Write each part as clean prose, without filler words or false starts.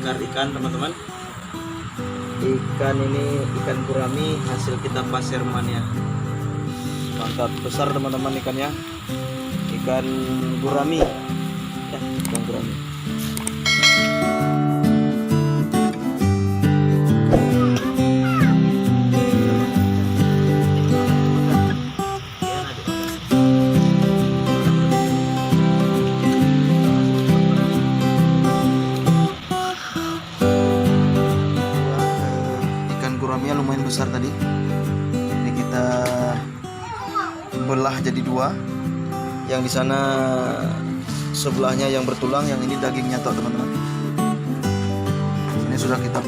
bakar ikan teman-teman. Ikan ini ikan gurami hasil kita pasirman ya. Mantap, besar teman-teman ikannya. Ikan gurami ya, ikan gurami. Guramnya lumayan besar tadi. Ini kita belah jadi dua. Yang di sana sebelahnya yang bertulang, yang ini dagingnya toh teman-teman. Ini sudah kita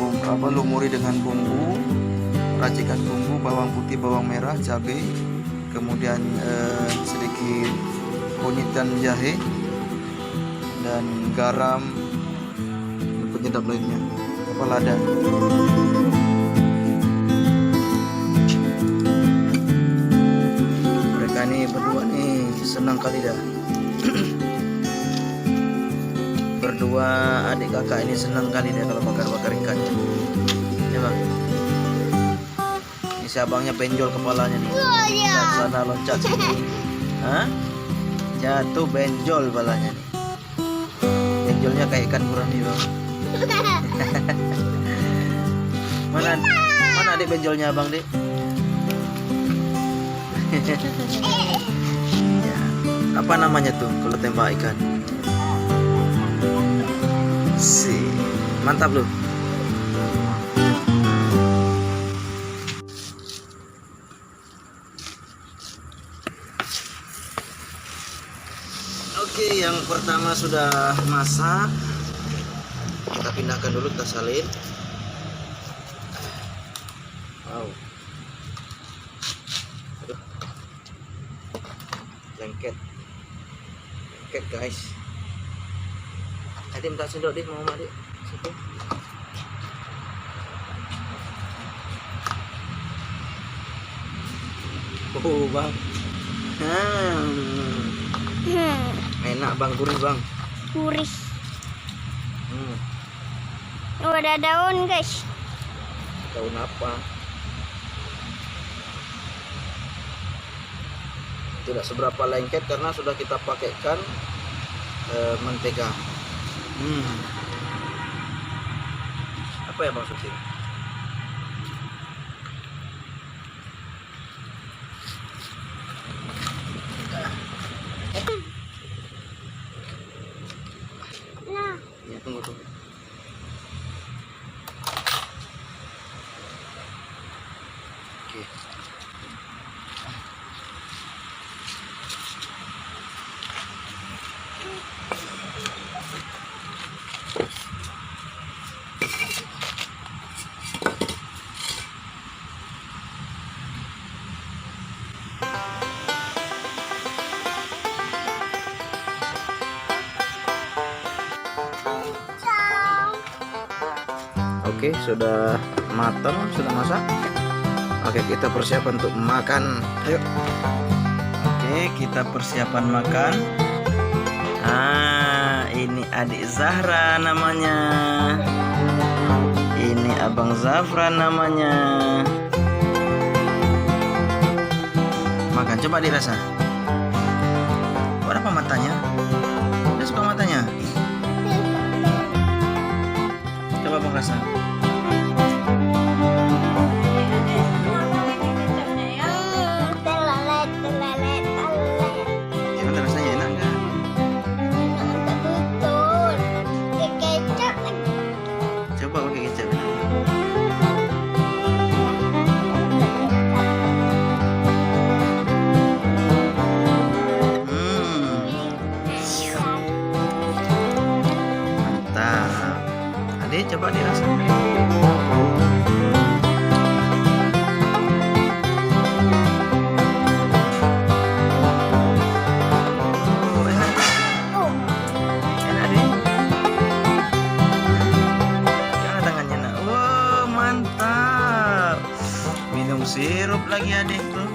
lumuri dengan bumbu, racikan bumbu, bawang putih, bawang merah, cabai, kemudian sedikit kunyit dan jahe, dan garam, dan penyedap lainnya, lada. Berdua nih senang kali dah. Berdua adik kakak ini senang kali dia kalau bakar-bakar ikan ya bang. Ini si abangnya benjol kepalanya nih, loncat sana loncat sini. Hah? Jatuh benjol kepalanya nih. Benjolnya kayak ikan gurami bang. Mana adik benjolnya abang dek? Ya, apa namanya tuh kalau tembak ikan? Mantap loh. Oke, yang pertama sudah masak. Kita pindahkan dulu, kita salin. Wow. Lengket guys. Adik minta sendok deh, mau adik situ. Oh bang, enak bang, gurih bang. Gurih. Oh, ada daun guys. Daun apa? Tidak seberapa lengket karena sudah kita pakaikan mentega. Apa ya maksudnya? Nah, Ya, tunggu. Oke. Oke, sudah matang, sudah masak. Oke, kita persiapan untuk makan. Ayo. Oke, kita persiapan makan. Ini adik Zahra namanya. Ini abang Zafran namanya. Makan, coba dirasa. Berapa matanya? Udah suka matanya? Coba bang rasa. Gimana rasanya, enak nggak? Coba pakai kecap. Mantap. Adik coba dirasa. Sirup lagi adik tuh.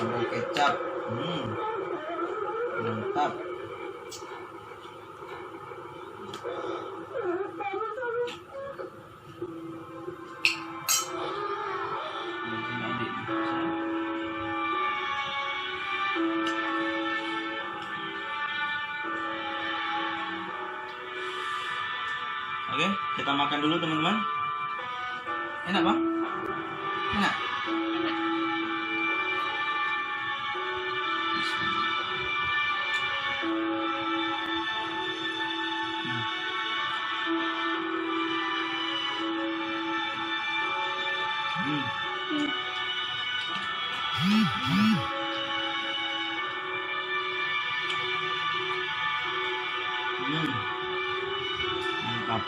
sambal kecap. Mantap. Oke, kita makan dulu teman-teman. Enak Bang? Enak? Mantap.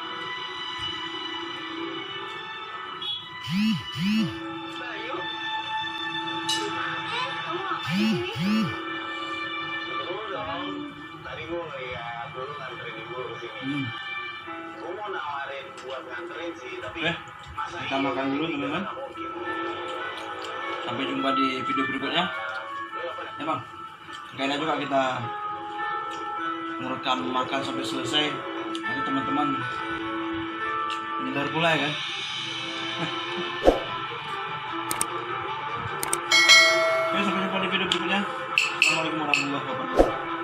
Betul dong. Tadi gue ngeliat lu nganterin ibu ke sini. Gue mau nawarin buat nganterin sih, tapi masa Kita makan dulu teman-teman. Sampai jumpa di video berikutnya. Ya Bang, kayaknya juga kita merekam makan sampai selesai. Nanti teman-teman menghindar pula ya kan. Oke, sampai jumpa di video berikutnya. Assalamualaikum warahmatullahi wabarakatuh.